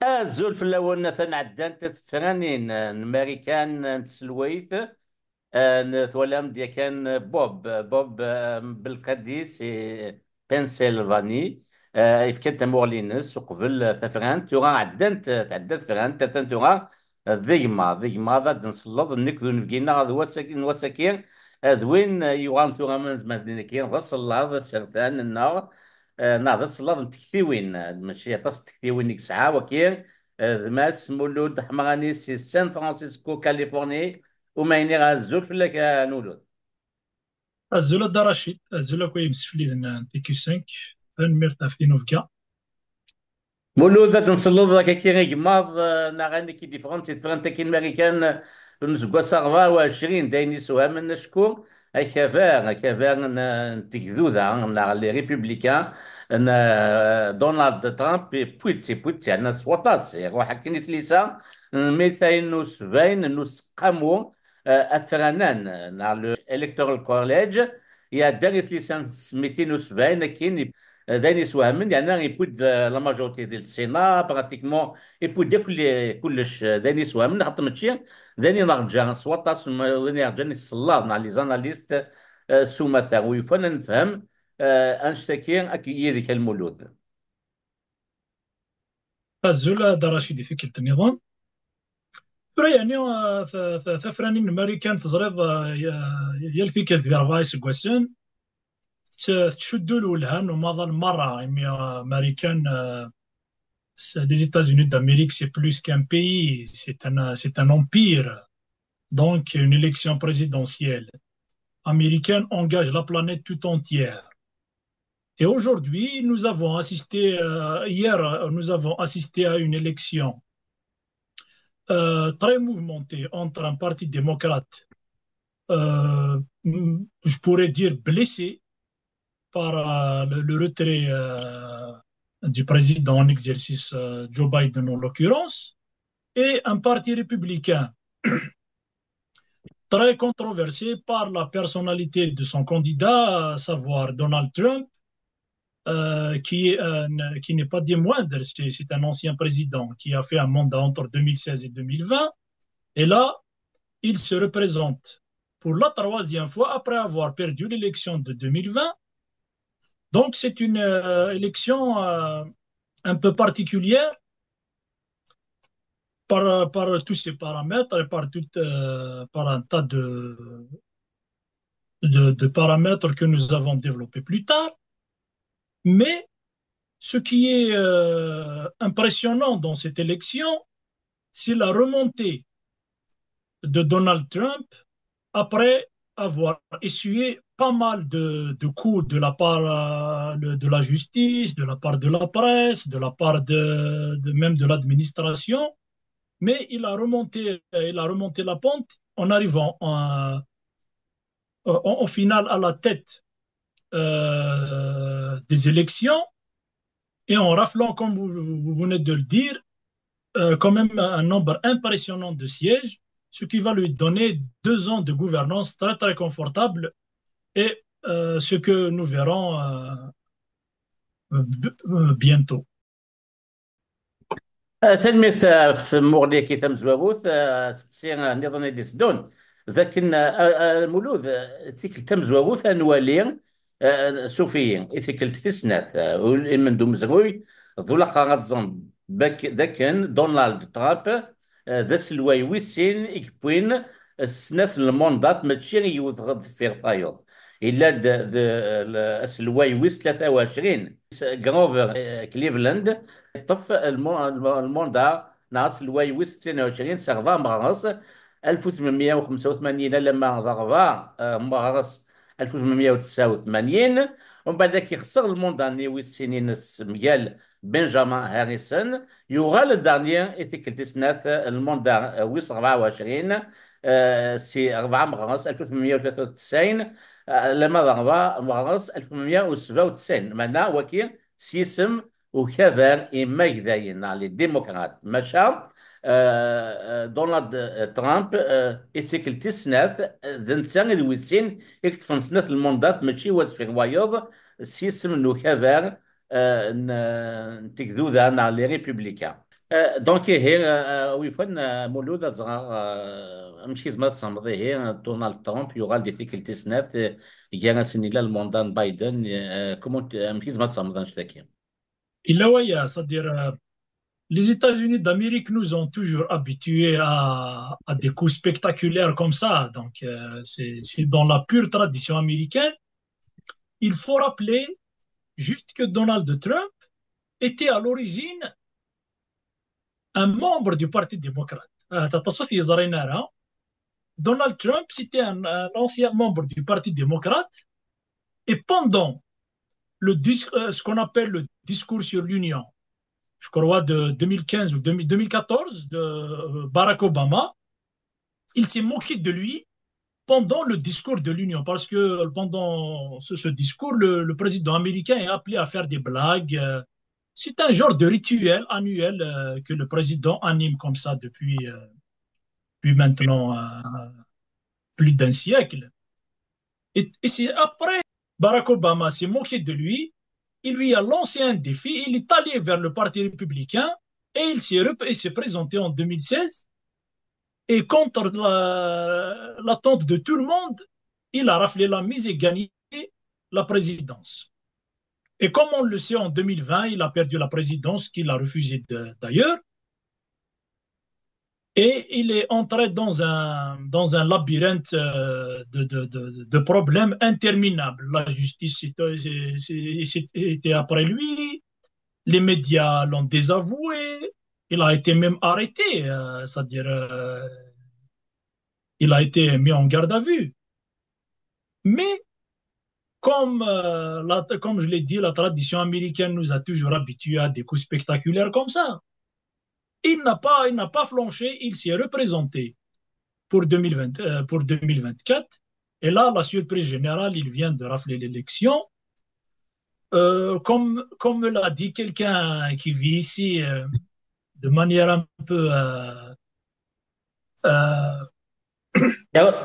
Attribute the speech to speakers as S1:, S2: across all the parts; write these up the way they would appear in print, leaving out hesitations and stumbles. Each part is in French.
S1: الزول في الأول عدان تفرانين الماريكان تسلويت ثولام ديا كان بوب بالقديس بنسلفاني يفكت مورلينس وقبل تفران تورا عدات فران تورا ذيما ذا نصلظ نكذو نفقينا غاد وساكين ذوين يوغان ثورا من زمان كين غصل هذا السرثان النار نهض صلاض تكثيوين ماشي تص تكثيوين يسعى وكين ماس مولود حمراني سي سان فرانسيسكو كاليفورني وما يني غازول فلاك نولود.
S2: الزولا دا رشيد الزولا كوي مسفلي دنا بي كيو 5 تنمير تافتينو فكا.
S1: مولود ذاك نصلو ذاك كي غي ماض ناغاني كي ديفرنت ديفرنت كي الماريكان نزقوا 24 دايني سوها من نشكو اي كافار نتكذو ذا نا لي ريبوبليكان دونالد ترامب بويتسي انا سوطاس روح كيني سليسا ميثاين نوس باين نوس قامو اثرانان نا لو الكتورال كوليج يا داري سليسان 270 كاين داني سوهمن يعني يبود لا ماجورتي ديال السينا براتيكمون يبود كلش داني سوهمن حتى ماشي داني نرجع سواطا داني نرجع نصلاد مع لي زاناليست سوما ثاوي فانا نفهم انشتكي اكي يديك المولود.
S2: الزولا دا رشيد فكرة النظام برا يعني ثفراني من الامريكان تزريض يلفيك ديال فايس كواسن تشدوا الولهان وماضى المرة يعني امريكان. Les États-Unis d'Amérique, c'est plus qu'un pays, c'est un empire. Donc, une élection présidentielle américaine engage la planète tout entière. Et aujourd'hui, nous avons assisté, hier, nous avons assisté à une élection très mouvementée entre un parti démocrate, je pourrais dire blessé par le retrait du président en exercice Joe Biden en l'occurrence, et un parti républicain très controversé par la personnalité de son candidat, à savoir Donald Trump, qui n'est pas des moindres, c'est un ancien président qui a fait un mandat entre 2016 et 2020. Et là, il se représente pour la troisième fois après avoir perdu l'élection de 2020. Donc, c'est une élection un peu particulière par tous ces paramètres et par un tas de paramètres que nous avons développés plus tard. Mais ce qui est impressionnant dans cette élection, c'est la remontée de Donald Trump après avoir essuyé pas mal de coups de la part de la justice, de la part de la presse, de la part même de l'administration. Mais il a remonté la pente en arrivant en finale à la tête des élections et en raflant, comme vous venez de le dire, quand même un nombre impressionnant de sièges, ce qui va lui donner 2 ans de gouvernance très très confortable et ce que nous verrons bientôt.
S1: تنمية في مغنية كي تم زواوث سقسي نظن اللي سدون ذاك المولود تيك تم زواوث انوالي صوفيين إثيكل تسنات من دوم زغوي ذولا خاغات زون ذاكن دونالد ترامب ذا سلواي ويسين إكبوين السنات الموندات ماشي يوضغد في طايوض إلا السلواي ويس 23 جروفر كليفلاند طف الموندا ناقص الوايوس 22 سغفا مغرس 1885 لما ضغفا مغرس 1889 ومن بعد ذاك يخسر الموندا نيويس سنين ميال بنجامين هاريسون يغال الدارنيا ايثيكل تسنات الموندا ويس 24 سي 4 مغرس 1893 لما ضغفا مغرس 1897 معنا وكي سيسم وكذا إما كذاين على الديمقراط مشى دونالد ترامب إثيكل تسناث ذا نسان الويسين يكتفن سناث الموندات ماشي واز في روايض سيسم نو كذا نتكذو ذا على ريبوبليكا. دونك هي ويفن مولود صغار ماشي زعما تصمد هي دونالد ترامب يغال دي فيكلتي سنات يجانا سني لا الموندان بايدن كومون ماشي زعما تصمد نشتكي.
S2: Il a ouais, c'est-à-dire les États-Unis d'Amérique nous ont toujours habitués à des coups spectaculaires comme ça. Donc, c'est dans la pure tradition américaine. Il faut rappeler juste que Donald Trump était à l'origine un membre du Parti démocrate. Donald Trump, c'était un ancien membre du Parti démocrate. Et pendant ce qu'on appelle le discours sur l'Union, je crois de 2015 ou 2014, de Barack Obama, il s'est moqué de lui pendant le discours de l'Union, parce que pendant ce discours, le président américain est appelé à faire des blagues. C'est un genre de rituel annuel que le président anime comme ça depuis maintenant plus d'un siècle. Et c'est après Barack Obama s'est moqué de lui, il lui a lancé un défi, il est allé vers le Parti républicain et il s'est présenté en 2016 et contre l'attente de tout le monde, il a raflé la mise et gagné la présidence. Et comme on le sait, en 2020, il a perdu la présidence, qu'il a refusé d'ailleurs. Et il est entré dans un labyrinthe de problèmes interminables. La justice était après lui, les médias l'ont désavoué, il a été même arrêté, c'est-à-dire il a été mis en garde à vue. Mais comme je l'ai dit, la tradition américaine nous a toujours habitués à des coups spectaculaires comme ça. Il n'a pas flanché, il s'est représenté pour 2020, pour 2024. Et là, la surprise générale, il vient de rafler l'élection. Comme l'a dit quelqu'un qui vit ici de manière un peu euh,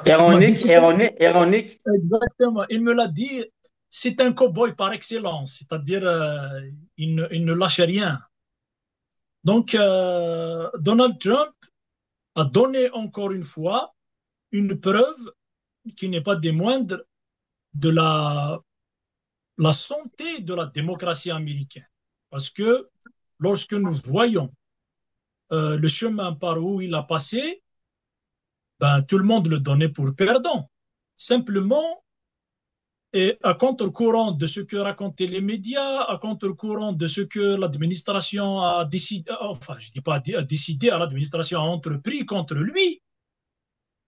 S1: Ironique, ironique, ironique.
S2: exactement, il me l'a dit, c'est un cow-boy par excellence, c'est-à-dire il ne lâche rien. Donc, Donald Trump a donné encore une fois une preuve qui n'est pas des moindres de la santé de la démocratie américaine. Parce que lorsque nous voyons le chemin par où il a passé, ben, tout le monde le donnait pour perdant. Simplement, et à contre-courant de ce que racontaient les médias, à contre-courant de ce que l'administration a décidé, enfin, je ne dis pas a décidé, à l'administration a entrepris contre lui,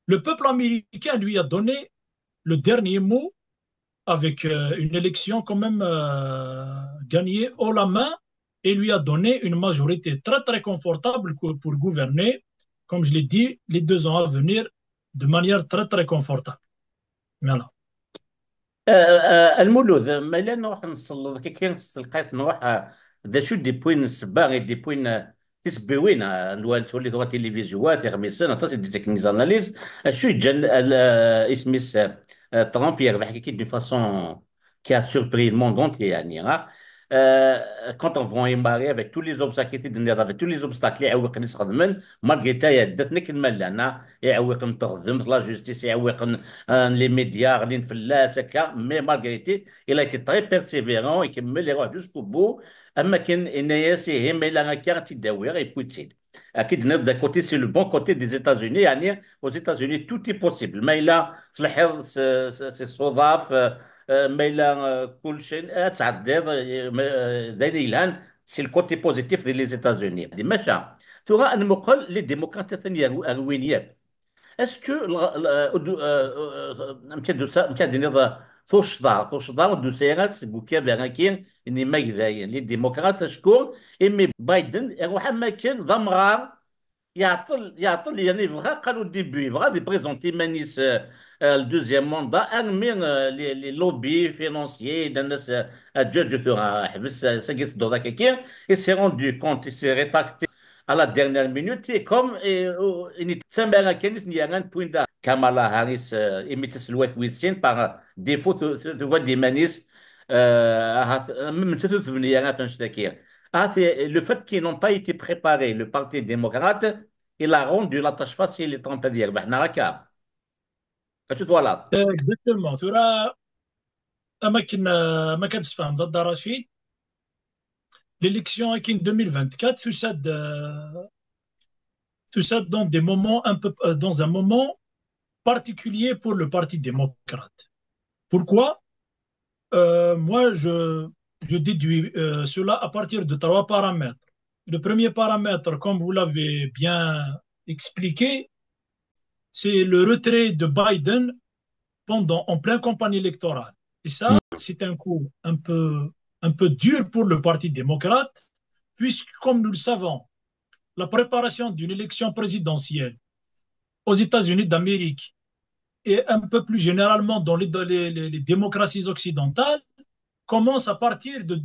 S2: le peuple américain lui a donné le dernier mot avec une élection quand même gagnée haut la main et lui a donné une majorité très très confortable pour gouverner, comme je l'ai dit, les 2 ans à venir de manière très très confortable. Voilà.
S1: المولود ما لا نروح نصل كي لقيت نروح ذا شو دي بوين السباغي دي بوين تسبوين الوالد تولي ذو تلفزيونات يغمسون تصل دي تكنيز اناليز شو جن اسميس ترامب يربح كي دي فاسون qui a surpris le monde entier يعني quand on va يماري avec tous les obstacles qui étaient avec tous les obstacles يعوق ناس خدمن مالغري تا يدتنا كلمه لنا يعوق نتخدم لا جوستيس يعوق les médias غادي نفلاس هكا مي مالغريتي il a été très persévérant يكمل يروح jusqu'au bout اما كان الناس يهم الا هكا تداوير يبوتسيد اكيد نبدا كوتي سي لو بون كوتي دي زيتازوني يعني aux États-Unis tout est possible ما الا تلاحظ سي صداف ما الا كل شيء تعدي داير الان سي الكوتي بوزيتيف ديال لي زيتازوني ماشي ترى المقل لي ديمقراط ثانيه اروينيات اسكو يمكن دير توش ضار دو سيراس بوكا باغاكين اني ما كذاين لي ديمقراط شكون امي بايدن يروح ما كان ضمغار يعطل يعني بغا قالوا ديبي بغا دي بريزونتي مانيس الدوزيام موندا ارمي لي لوبي فينونسيي دا الناس الجوج ثورا حبس ساقيت دو ذاك كي اي سي روندو كونت سي ريتاكتي à la dernière minute et comme il تسمى كنيس نيران بويندا كامالا هاريس إميتس الوقت ويسين par défaut تقول دي مانيس من تثوث في نيران فنشتكير Ah, c'est le fait qu'ils n'ont pas été préparés. Le Parti démocrate, il a rendu la tâche facile, on peut dire. Ben, نراك. Tu dois là.
S2: اكزاكتومون ترى ما كانش تفهم ضد رشيد l'élection en 2024 tout ça dans un moment particulier pour le Parti démocrate. Pourquoi? Moi, je déduis cela à partir de trois paramètres. Le premier paramètre, comme vous l'avez bien expliqué, c'est le retrait de Biden en pleine campagne électorale. Et ça, c'est un coup un peu dur pour le Parti démocrate, puisque, comme nous le savons, la préparation d'une élection présidentielle aux États-Unis d'Amérique et un peu plus généralement dans les démocraties occidentales commence à partir de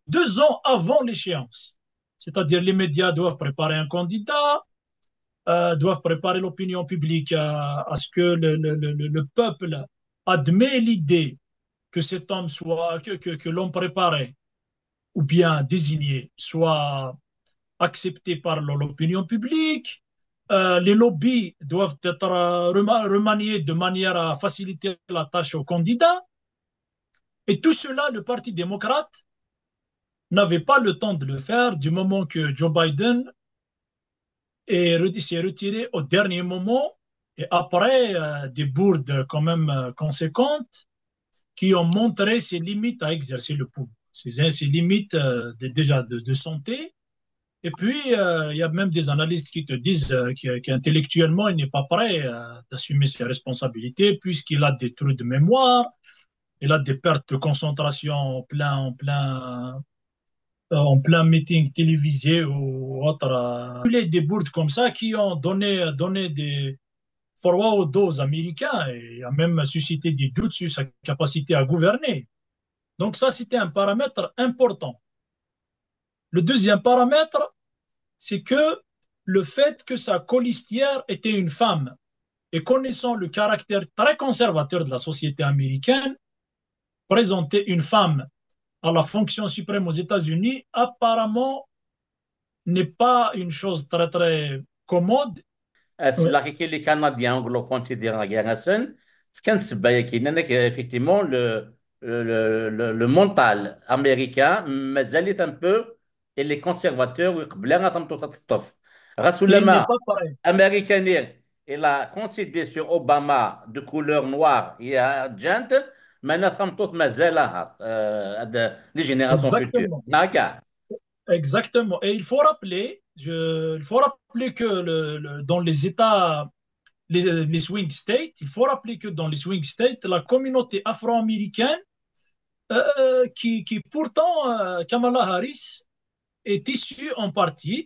S2: 2 ans avant l'échéance. C'est-à-dire les médias doivent préparer un candidat, doivent préparer l'opinion publique à ce que le peuple admet l'idée que cet homme soit, que l'homme préparé ou bien désigné soit accepté par l'opinion publique. Les lobbies doivent être remaniés de manière à faciliter la tâche aux candidats. Et tout cela, le Parti démocrate n'avait pas le temps de le faire du moment que Joe Biden s'est retiré au dernier moment et après des bourdes quand même conséquentes qui ont montré ses limites à exercer le pouvoir, ses limites déjà de santé. Et puis, il y a même des analystes qui te disent qu'intellectuellement, il n'est pas prêt d'assumer ses responsabilités puisqu'il a des trous de mémoire, il a des pertes de concentration en plein meeting télévisé ou autre. Il y a des bourdes comme ça qui ont donné des froid au dos aux Américains et a même suscité des doutes sur sa capacité à gouverner. Donc ça, c'était un paramètre important. Le deuxième paramètre, c'est que le fait que sa colistière était une femme et connaissant le caractère très conservateur de la société américaine, présenter une femme à la fonction suprême aux États-Unis, apparemment, n'est pas une chose très, très commode. Ouais.
S1: السلاح كي اللي كنديان انغلوفون تيدير غيرسن كان سبايا كاين انك effectivement le mental américain مازال un peu et les conservateurs ويقبلها غتمطو تطف
S2: Et il n'est
S1: غاسولما
S2: pas pareil.
S1: américain il a considéré sur Obama de couleur noire يا جانت ما نفهمتوش مازالها هاد les générations futures
S2: Exactement.
S1: ناكا
S2: Exactement. Et il faut rappeler que dans les États, les swing states, il faut rappeler que dans les swing states, la communauté afro-américaine, qui pourtant, Kamala Harris, est issue en partie,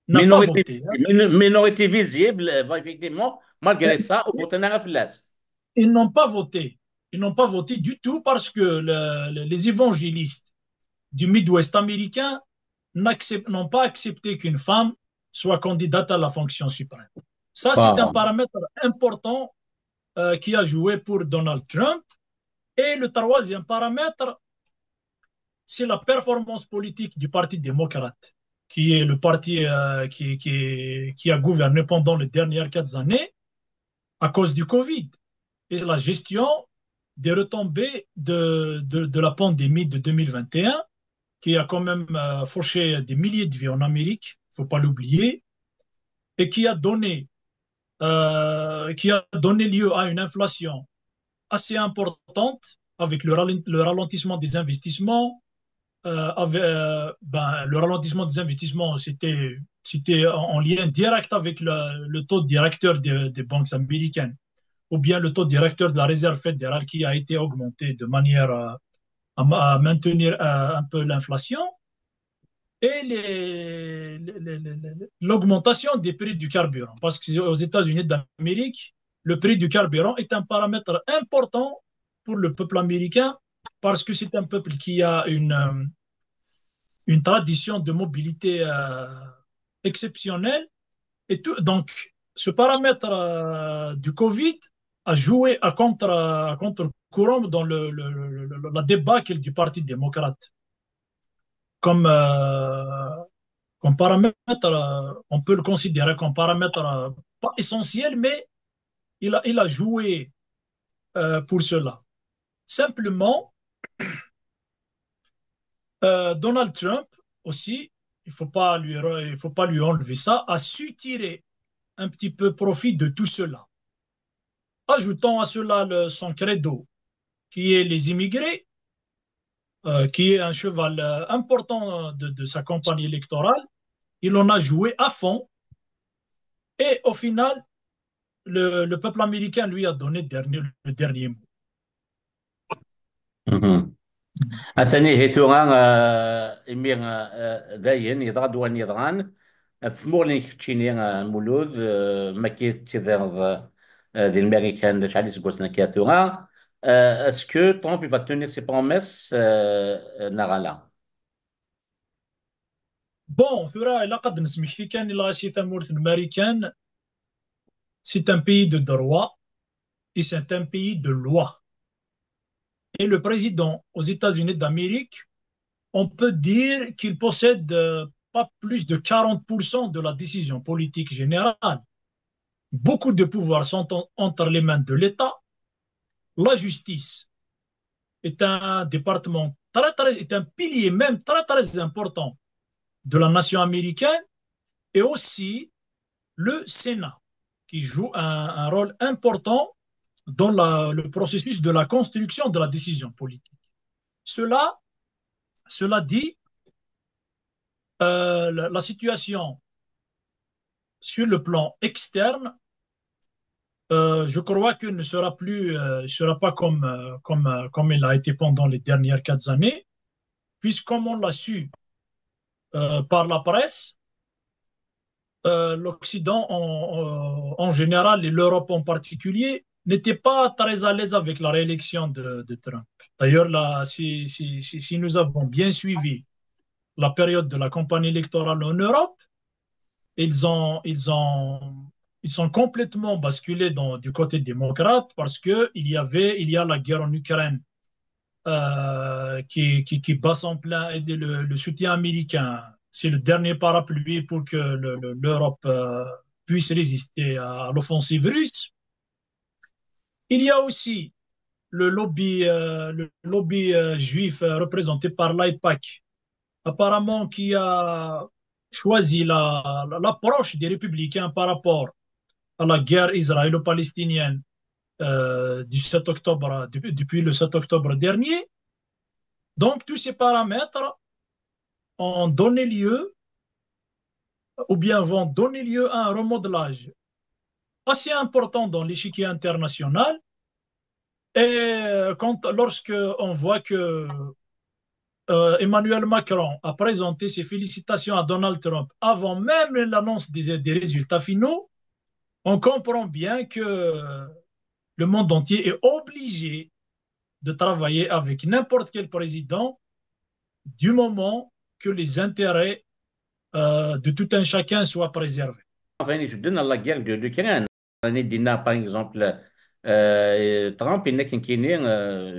S2: n'a pas
S1: minorité
S2: voté, hein.
S1: minorité visible effectivement malgré ça au bout
S2: Ils n'ont pas voté. Ils n'ont pas voté du tout parce que les évangélistes du Midwest américain n'ont pas accepté qu'une femme soit candidate à la fonction suprême. Ça, c'est un
S1: Wow.
S2: paramètre important qui a joué pour Donald Trump. Et le troisième paramètre, c'est la performance politique du Parti démocrate, qui est le parti qui a gouverné pendant les dernières 4 années à cause du Covid et la gestion des retombées de la pandémie de 2021, qui a quand même fauché des milliers de vies en Amérique, il ne faut pas l'oublier, et qui a donné lieu à une inflation assez importante avec le ralentissement des investissements. Le ralentissement des investissements, c'était en lien direct avec le taux directeur des banques américaines, ou bien le taux directeur de la Réserve fédérale qui a été augmenté de manière à maintenir un peu l'inflation, et l'augmentation des prix du carburant. Parce qu'aux États-Unis d'Amérique, le prix du carburant est un paramètre important pour le peuple américain parce que c'est un peuple qui a une tradition de mobilité exceptionnelle. Et donc, ce paramètre du Covid a joué à contre-courant dans la débâcle du Parti démocrate. comme, comme paramètre, on peut le considérer comme paramètre pas essentiel, mais il a joué pour cela. Simplement, Donald Trump aussi, il faut pas lui enlever ça, a su tirer un petit peu profit de tout cela. Ajoutant à cela son credo, qui est les immigrés, qui est un cheval important de sa campagne électorale. Il en a joué à fond et au final, le peuple américain lui a donné le dernier mot.
S1: مهم. أثني هي ثوغا إمير داين يضغط وان يضغان في مورلين كتشيني مولود ما كيتيذرض دي الميريكان شحال يسقوسنا كيا ثوغا اسكو ترامب va tenir ses promesses نغالا.
S2: Bon, Fura, il a قد نسمح في كان إلا شي ثمورث الأمريكان. C'est un pays de droit et c'est un pays de loi. Et le président aux États-Unis d'Amérique, on peut dire qu'il possède pas plus de 40% de la décision politique générale. Beaucoup de pouvoirs sont entre les mains de l'État. La justice est un département est un pilier même très important de la nation américaine, et aussi le Sénat qui joue un rôle important dans le processus de la construction de la décision politique. Cela, cela dit, la situation sur le plan externe, je crois que ne sera plus, sera pas comme il a été pendant les dernières 4 années, puisque comme on l'a su par la presse, l'Occident en général et l'Europe en particulier n'était pas très à l'aise avec la réélection de Trump. D'ailleurs, là, si nous avons bien suivi la période de la campagne électorale en Europe, ils ont, ils ont, ils sont complètement basculés du côté démocrate parce que il y a la guerre en Ukraine qui bat son plein et le soutien américain. C'est le dernier parapluie pour que l'Europe puisse résister à l'offensive russe. Il y a aussi le lobby juif représenté par l'AIPAC, apparemment qui a choisi l'approche des républicains par rapport à la guerre israélo-palestinienne du 7 octobre, depuis le 7 octobre dernier. Donc, tous ces paramètres ont donné lieu ou bien vont donner lieu à un remodelage assez important dans l'échiquier international. Et lorsque on voit que Emmanuel Macron a présenté ses félicitations à Donald Trump avant même l'annonce des résultats finaux, on comprend bien que le monde entier est obligé de travailler avec n'importe quel président du moment que les intérêts de tout un chacun soient préservés.
S1: غادي يشدنا لا غير دو لوكران راني دينا باغ اكزومبل ترامب انك كيني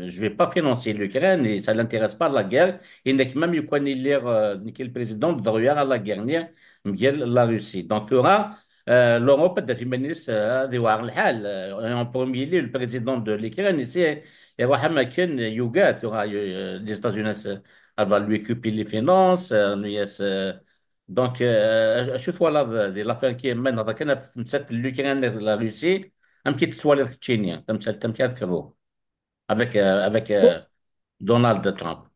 S1: je vais pas financer l'Ukraine et ça l'intéresse pas la guerre انك même يكون لير نيكي البريزيدون دغيا على la guerre ديال لا روسي دونك تورا l'Europe دا في منيس هذه واعر الحال en premier lieu le président de l'Ukraine ici يروح مكان يوغا تورا les États-Unis va lui couper les finances donc, شوف والله l'affaire qui mène هذا كان في مسألة l'Ukraine la Russie un petit سوالف تشينيا تمثال تمثال ثرو avec
S2: Bon,
S1: Donald Trump.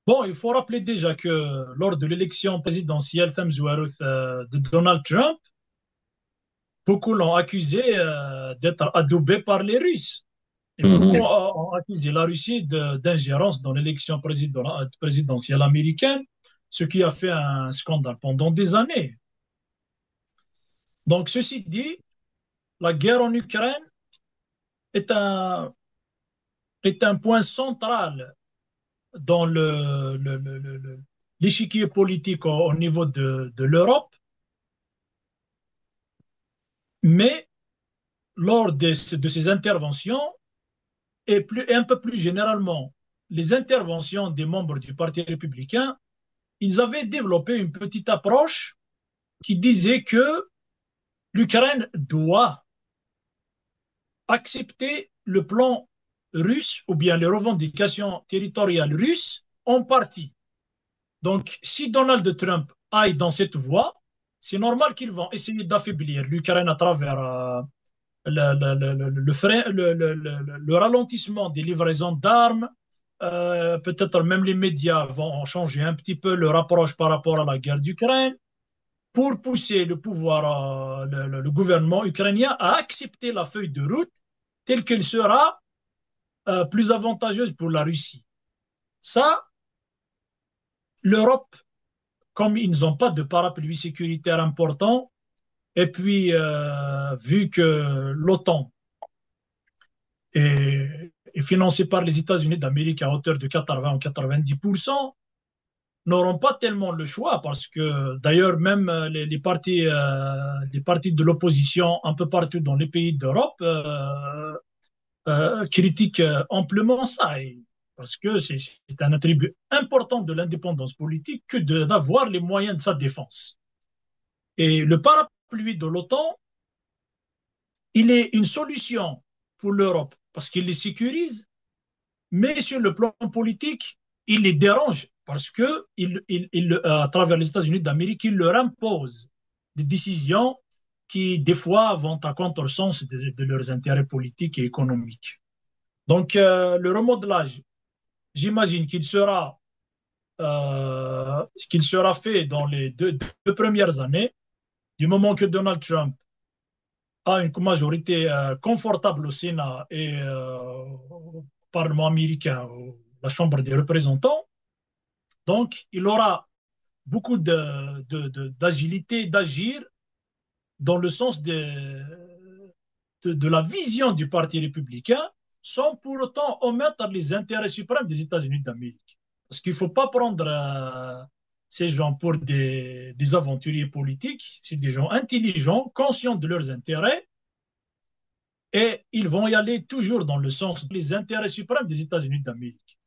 S2: bon, il faut rappeler déjà que lors de l'élection présidentielle de Donald Trump, beaucoup l'ont accusé d'être adoubé par les Russes. Et beaucoup
S1: Mhm.
S2: ont accusé la Russie d'ingérence dans l'élection présidentielle américaine, ce qui a fait un scandale pendant des années. Donc, ceci dit, la guerre en Ukraine est est un point central dans l'échiquier politique au niveau de l'Europe, mais lors de ces interventions, et un peu plus généralement les interventions des membres du Parti républicain, ils avaient développé une petite approche qui disait que l'Ukraine doit accepter le plan russe ou bien les revendications territoriales russes en partie. Donc, si Donald Trump aille dans cette voie, c'est normal qu'ils vont essayer d'affaiblir l'Ukraine à travers le ralentissement des livraisons d'armes. Peut-être même les médias vont changer un petit peu leur approche par rapport à la guerre d'Ukraine pour pousser le pouvoir, le gouvernement ukrainien à accepter la feuille de route telle qu'elle sera plus avantageuse pour la Russie. Ça, l'Europe, comme ils n'ont pas de parapluie sécuritaire important, et puis vu que l'OTAN est financée par les États-Unis d'Amérique à hauteur de 80 ou 90%, n'auront pas tellement le choix parce que d'ailleurs même les partis de l'opposition un peu partout dans les pays d'Europe critiquent amplement ça. Parce que c'est un attribut important de l'indépendance politique que d'avoir les moyens de sa défense. Et le parapluie de l'OTAN, il est une solution pour l'Europe parce qu'il les sécurise, mais sur le plan politique, il les dérange parce que à travers les États-Unis d'Amérique, il leur impose des décisions qui, des fois, vont à contresens de leurs intérêts politiques et économiques. Donc, le remodelage, j'imagine qu'il sera fait dans les deux premières années, du moment que Donald Trump a une majorité confortable au Sénat et au Parlement américain, la Chambre des représentants. Donc, il aura beaucoup d'agilité, d'agir dans le sens de la vision du Parti républicain, sans pour autant omettre les intérêts suprêmes des États-Unis d'Amérique. Parce qu'il ne faut pas prendre ces gens pour des aventuriers politiques. C'est des gens intelligents, conscients de leurs intérêts, et ils vont y aller toujours dans le sens des intérêts suprêmes des États-Unis d'Amérique.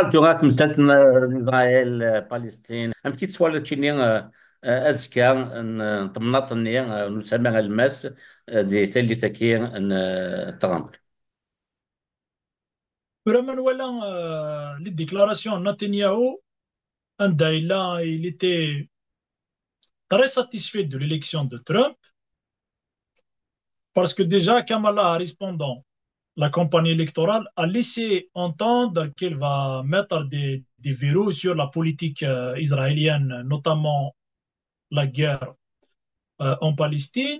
S1: الجغرافيا مثلا إسرائيل فلسطين أمكي تسوال تشيني أزكى طمناطني نسمى الماس دي ثالثة كي ترامب.
S2: Vraiment, voilà, les déclarations de Netanyahou, il était très satisfait de l'élection de Trump parce que déjà Kamala Harris, pendant la campagne électorale, a laissé entendre qu'elle va mettre des verrous sur la politique israélienne, notamment la guerre en Palestine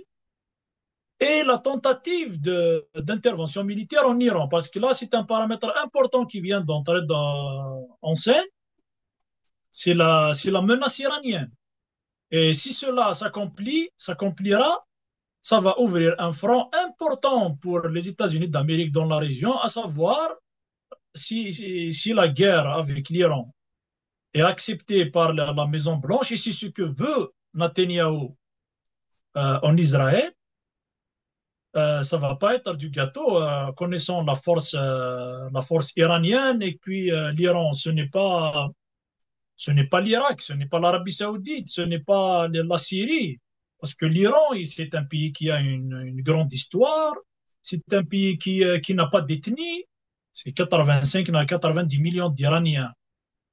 S2: et la tentative d'intervention militaire en Iran, parce que là, c'est un paramètre important qui vient d'entrer en scène, c'est la menace iranienne. Et si cela s'accomplira, ça va ouvrir un front important pour les États-Unis d'Amérique dans la région, à savoir si la guerre avec l'Iran est acceptée par la Maison-Blanche, et c'est ce que veut Netanyahou en Israël, ça va pas être du gâteau, connaissant la force iranienne, et puis l'Iran, ce n'est pas l'Irak, ce n'est pas l'Arabie Saoudite, ce n'est pas la Syrie, parce que l'Iran, c'est un pays qui a une grande histoire, c'est un pays qui n'a pas d'ethnie, c'est 85 à 90 millions d'Iraniens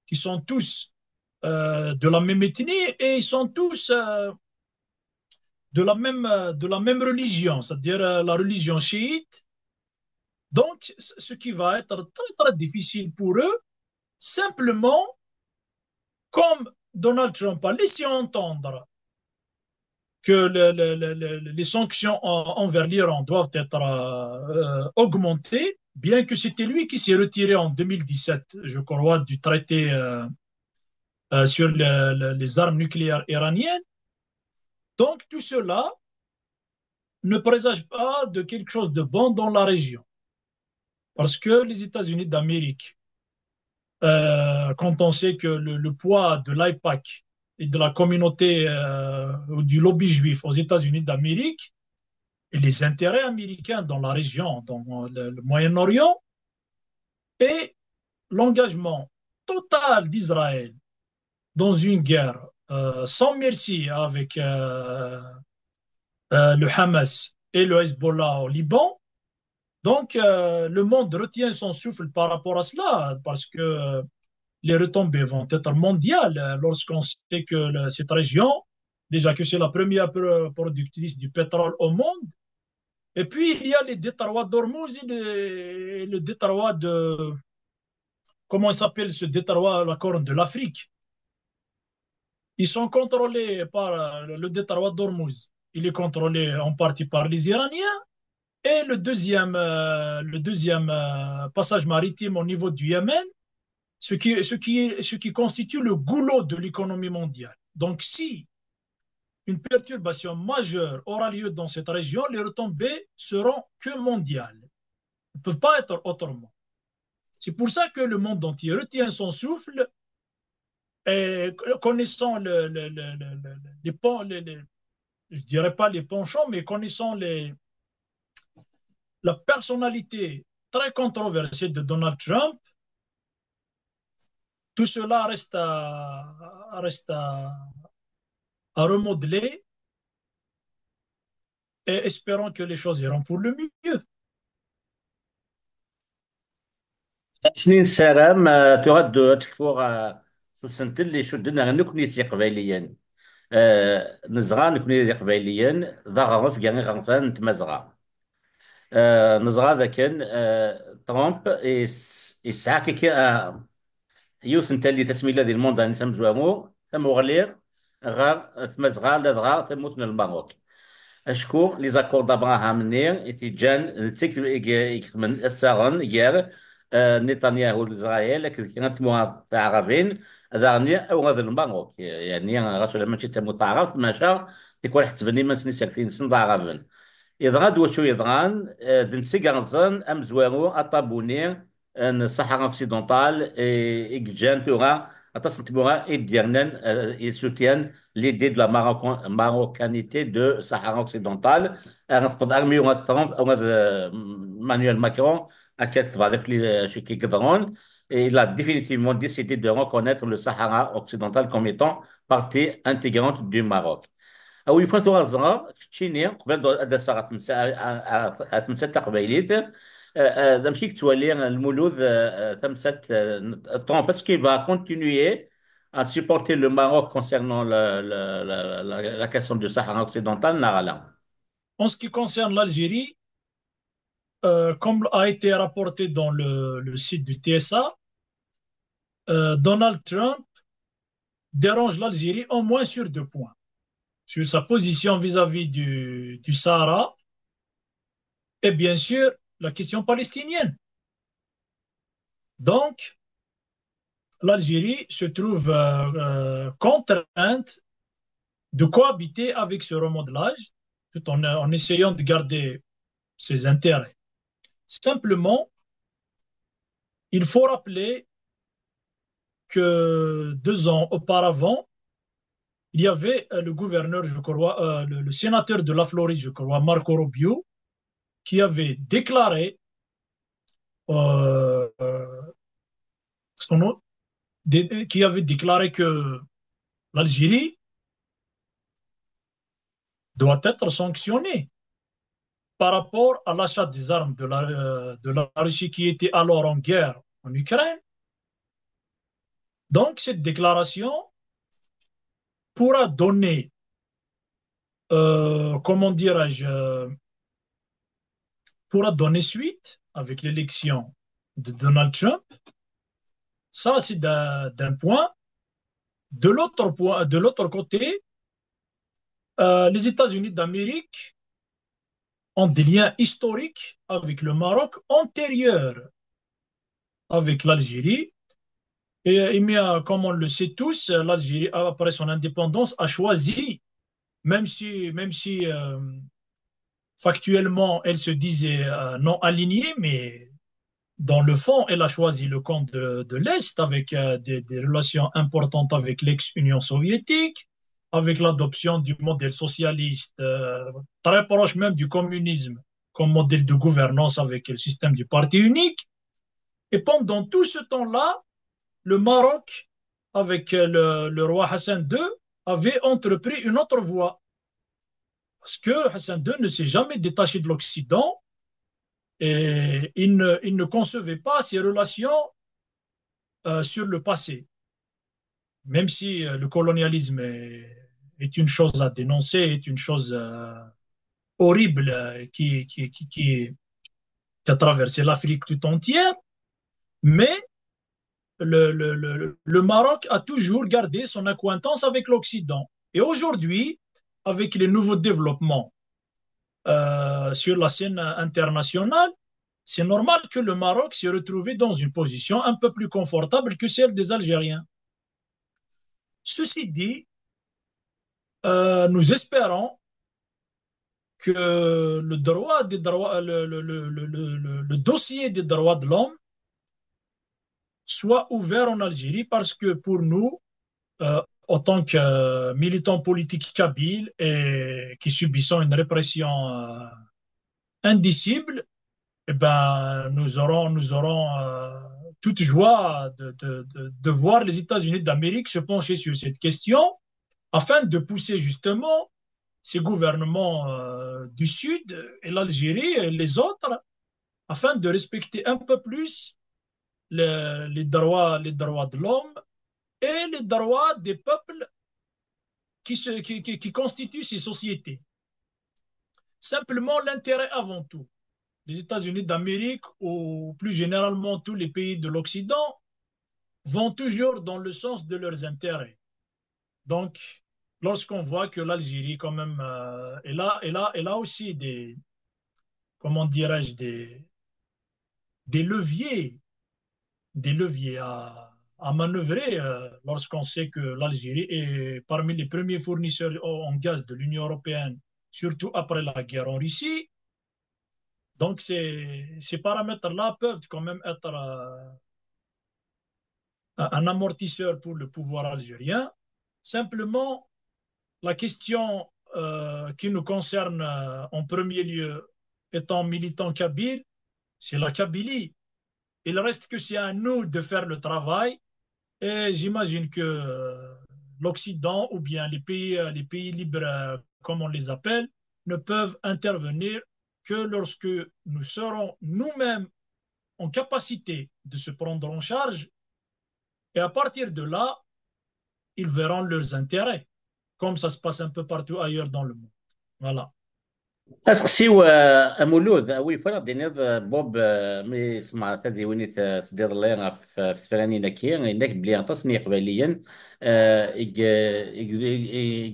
S2: qui sont tous de la même ethnie, et ils sont tous de la même religion, c'est-à-dire la religion chiite. Donc, ce qui va être très, très difficile pour eux, simplement, comme Donald Trump a laissé entendre que les sanctions envers l'Iran doivent être augmentées, bien que c'était lui qui s'est retiré en 2017, je crois, du traité sur les armes nucléaires iraniennes. Donc, tout cela ne présage pas de quelque chose de bon dans la région. Parce que les États-Unis d'Amérique, quand on sait que le poids de l'AIPAC et de la communauté ou du lobby juif aux États-Unis d'Amérique et les intérêts américains dans la région, dans le Moyen-Orient, et l'engagement total d'Israël dans une guerre sans merci avec le Hamas et le Hezbollah au Liban. Donc, le monde retient son souffle par rapport à cela, parce que les retombées vont être mondiales lorsqu'on sait que cette région, déjà que c'est la première productrice du pétrole au monde, et puis il y a les détroits d'Ormuz et le détroit de, comment il s'appelle ce détroit, la Corne de l'Afrique. Ils sont contrôlés par le détroit d'Ormuz. Il est contrôlé en partie par les Iraniens. Et le deuxième passage maritime au niveau du Yémen, ce qui constitue le goulot de l'économie mondiale. Donc, si une perturbation majeure aura lieu dans cette région, les retombées seront que mondiales. Elles ne peuvent pas être autrement. C'est pour ça que le monde entier retient son souffle et connaissant je ne dirais pas les penchants, mais connaissant la personnalité très controversée de Donald Trump, tout cela reste à remodeler et espérons que les choses iront pour le mieux.
S1: سنين سلام تغد تكفور سوسنت اللي شدنا نكوني قبيليا نزغى نكوني قبيليا ضا غرف يعني غرفان تمزغى نزغى ذا كان ترامب يسعى كي يوث انت اللي تسمي الذي الموند ان تمزوامو تم غلير غار تمزغى لدغا تموت من المغرب اشكو لي زاكور دابراهام نير اتيجان تيك من الساغن يار نتنياهو لإسرائيل كانت مواطنة عربين ذاني أو غير المغرب يعني رسول ما تشي متعرف ماشا تكون حتى بني ما سني ساكتين سن عربين يضغط وشو يضغان ذن سيغانزن أم زوارو أطابوني ان الصحراء اوكسيدونتال إجان تورا أتصل تبورا إديرنن يسوتيان l'idée de la marocanité de Sahara occidental. نفقد أرمي وغثرون أو Manuel Macron à quatre avec les Chiki Gdron. Et il a définitivement décidé de reconnaître le Sahara occidental comme étant partie intégrante du Maroc. أو يفوتوا الصغار تشيني قبل هذا صار تمسات تقبيليت مشيك تولي المولود تمسات طون parce qu'il va continuer à supporter le Maroc concernant la question du Sahara occidental نغلا.
S2: En ce qui concerne l'Algérie, comme a été rapporté dans le site du TSA, Donald Trump dérange l'Algérie au moins sur 2 points. Sur sa position vis-à-vis du Sahara et bien sûr la question palestinienne. Donc, l'Algérie se trouve contrainte de cohabiter avec ce remodelage tout en essayant de garder ses intérêts. Simplement, il faut rappeler que 2 ans auparavant, il y avait le gouverneur, je crois, le sénateur de la Floride, je crois, Marco Rubio, qui avait déclaré son nom, qui avait déclaré que l'Algérie doit être sanctionnée par rapport à l'achat des armes de la Russie qui était alors en guerre en Ukraine. Donc, cette déclaration pourra donner, comment dirais-je, pourra donner suite avec l'élection de Donald Trump. Ça, c'est d'un point. De l'autre côté, les États-Unis d'Amérique ont des liens historiques avec le Maroc antérieurs avec l'Algérie. Et comme on le sait tous, l'Algérie, après son indépendance, a choisi, même si factuellement elle se disait non alignée, mais dans le fond, elle a choisi le camp de l'Est avec des relations importantes avec l'ex-Union soviétique, avec l'adoption du modèle socialiste, très proche même du communisme comme modèle de gouvernance avec le système du parti unique. Et pendant tout ce temps-là, le Maroc, avec le roi Hassan II, avait entrepris une autre voie. Parce que Hassan II ne s'est jamais détaché de l'Occident et il ne concevait pas ses relations sur le passé. Même si le colonialisme est une chose à dénoncer, est une chose horrible qui a traversé l'Afrique tout entière, mais le Maroc a toujours gardé son acquaintance avec l'Occident. Et aujourd'hui, avec les nouveaux développements sur la scène internationale, c'est normal que le Maroc s'est retrouvé dans une position un peu plus confortable que celle des Algériens. Ceci dit, nous espérons que le dossier des droits de l'homme soit ouvert en Algérie parce que pour nous, en tant que militants politiques kabyles et qui subissons une répression indicible, eh ben, nous aurons toute joie de voir les États-Unis d'Amérique se pencher sur cette question afin de pousser justement ces gouvernements du Sud et l'Algérie et les autres afin de respecter un peu plus les droits de l'homme et les droits des peuples qui constituent ces sociétés. Simplement l'intérêt avant tout. Les États-Unis d'Amérique ou plus généralement tous les pays de l'Occident vont toujours dans le sens de leurs intérêts. Donc, lorsqu'on voit que l'Algérie quand même elle a aussi des, comment dirais-je, des des leviers à manœuvrer lorsqu'on sait que l'Algérie est parmi les premiers fournisseurs en gaz de l'Union européenne, surtout après la guerre en Russie. Donc, ces paramètres-là peuvent quand même être un amortisseur pour le pouvoir algérien. Simplement, la question qui nous concerne en premier lieu, étant militant kabyle, c'est la Kabylie. Il reste que c'est à nous de faire le travail et j'imagine que l'Occident ou bien les pays libres, comme on les appelle, ne peuvent intervenir que lorsque nous serons nous-mêmes en capacité de se prendre en charge et à partir de là, ils verront leurs intérêts, comme ça se passe un peu partout ailleurs dans le monde. Voilà.
S1: اسقسيو امولود وي فرق دينيض بوب مي سمع تادي ويني سدير الله في سفراني نكي انك بلي تصني قبليا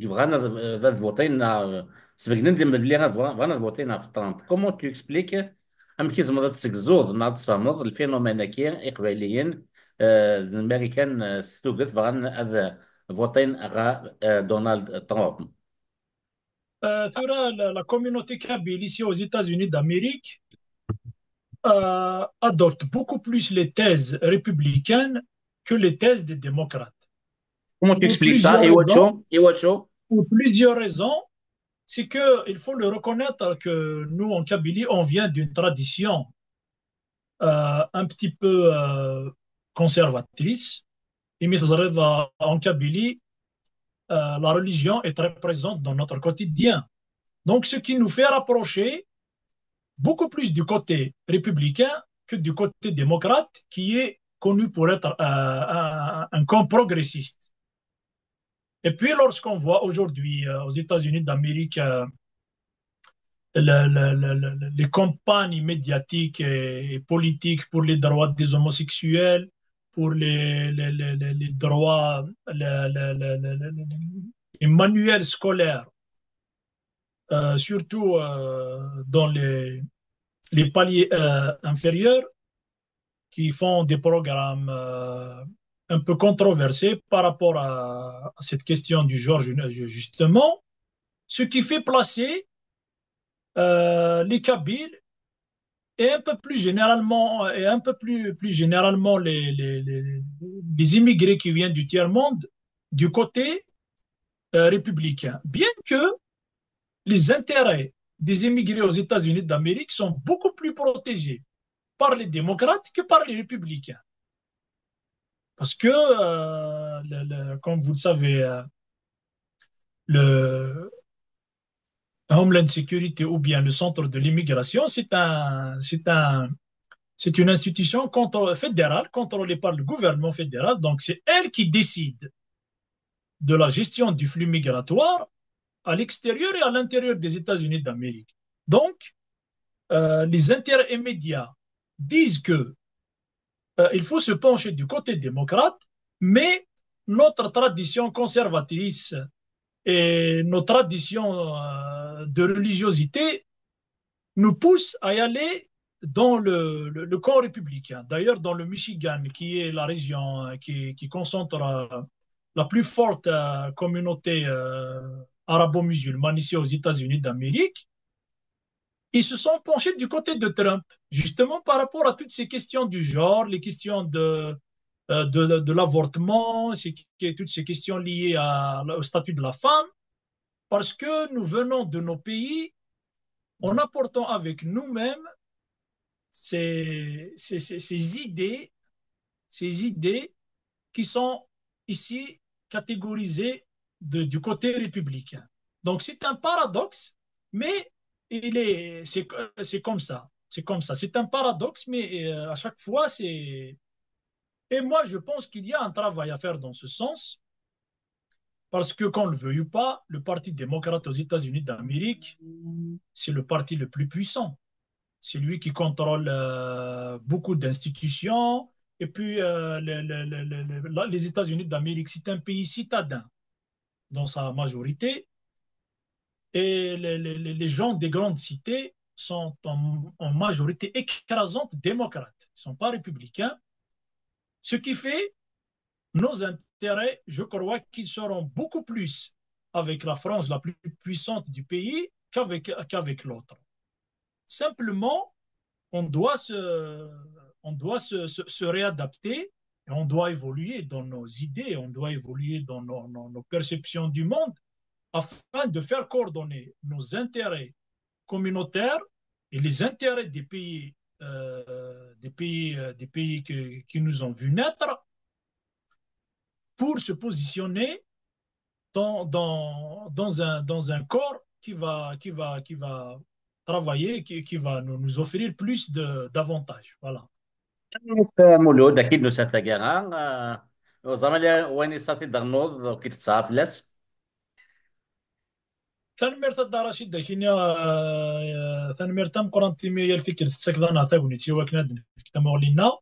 S1: يبغانا ذا فوتين سبقنا ندير بلي بغانا فوتين في ترامب كومون تو اكسبليك ام كي زعما تسكزوض ناض تفهمض الفينومين كي اقباليا الامريكان ستوقت بغانا هذا فوتين غا دونالد ترامب.
S2: La communauté kabyle ici aux États-Unis d'Amérique adopte beaucoup plus les thèses républicaines que les thèses des démocrates.
S1: Comment tu
S2: Pour
S1: expliques ça?
S2: plusieurs raisons.
S1: Et Wacho?
S2: Pour plusieurs raisons, c'est qu'il faut le reconnaître que nous, en Kabylie, on vient d'une tradition un petit peu conservatrice. Et en Kabylie, la religion est très présente dans notre quotidien. Donc, ce qui nous fait rapprocher beaucoup plus du côté républicain que du côté démocrate, qui est connu pour être un camp progressiste. Et puis, lorsqu'on voit aujourd'hui aux États-Unis d'Amérique les campagnes médiatiques et politiques pour les droits des homosexuels, pour les droits, les manuels scolaires, surtout dans les paliers inférieurs, qui font des programmes un peu controversés par rapport à cette question du genre, justement, ce qui fait placer les Kabyles et un peu plus généralement, plus généralement les immigrés qui viennent du tiers-monde du côté républicain. Bien que les intérêts des immigrés aux États-Unis d'Amérique sont beaucoup plus protégés par les démocrates que par les républicains. Parce que, comme vous le savez, le Homeland Security ou bien le centre de l'immigration, c'est une institution fédérale contrôlée par le gouvernement fédéral. Donc, c'est elle qui décide de la gestion du flux migratoire à l'extérieur et à l'intérieur des États-Unis d'Amérique. Donc, les intérêts immédiats disent que il faut se pencher du côté démocrate, mais notre tradition conservatrice et nos traditions de religiosité nous poussent à y aller dans le camp républicain. D'ailleurs, dans le Michigan, qui est la région qui concentre la plus forte communauté arabo-musulmane ici aux États-Unis d'Amérique, ils se sont penchés du côté de Trump, justement par rapport à toutes ces questions du genre, les questions de l'avortement, toutes ces questions liées au statut de la femme, parce que nous venons de nos pays en apportant avec nous-mêmes ces idées qui sont ici catégorisées du côté républicain. Donc c'est un paradoxe, mais c'est comme ça. C'est comme ça. C'est un paradoxe, mais à chaque fois, c'est... Et moi, je pense qu'il y a un travail à faire dans ce sens, parce que qu'on le veuille ou pas, le Parti démocrate aux États-Unis d'Amérique, c'est le parti le plus puissant. C'est lui qui contrôle beaucoup d'institutions. Et puis, les États-Unis d'Amérique, c'est un pays citadin dans sa majorité. Et les gens des grandes cités sont en majorité écrasante démocrates. Ils ne sont pas républicains. Ce qui fait nos intérêts, je crois qu'ils seront beaucoup plus avec la France la plus puissante du pays qu'avec l'autre. Simplement, on doit se réadapter et on doit évoluer dans nos idées, on doit évoluer dans nos perceptions du monde afin de faire coordonner nos intérêts communautaires et les intérêts des pays qui nous ont vus naître pour se positionner dans un corps qui va travailler, qui va nous offrir plus d'avantages. Voilà.
S1: مولود أكيد نسافجانا وزملاء وين يصافي درنوض وكيت تصاف لس.
S2: تنمير الدراسي داشيني تنمير تم قران تيمي الفكر تسكضنا ثاوني تيوا كنا كتما ولينا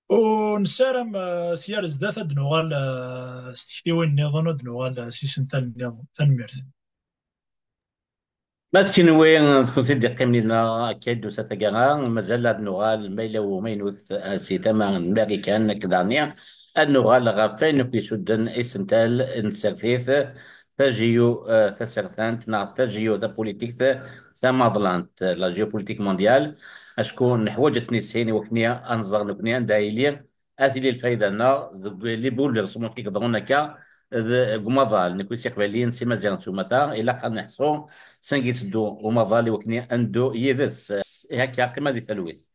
S2: ونسارم سيار زدات دنوغال ستكتيوين النظام دنوغال سيسنتا النظام تنمير
S1: ما تكنوي تكون تدي قيم لنا أكيد نسافجانا مازال هاد نغال ميلا ومينوث سي ثمان ماريكان كدانيا النغال غافين في سودان إسنتال نسافيث تاجيو تسرثانت نا تاجيو ذا بوليتيك ذا ماضلانت لا جيوبوليتيك مونديال أشكون حواجتني سيني وكنيا أنظر نكنيا دايليا أثيلي الفايدة نا اللي بول رسمو كيك ضغونكا قمضال نكوي سيقبالين سي مزيان سومتا إلا خلنا نحصو سنجيس دو ومظالي وكني أندو يذس هكا قيمة ذي ثلوث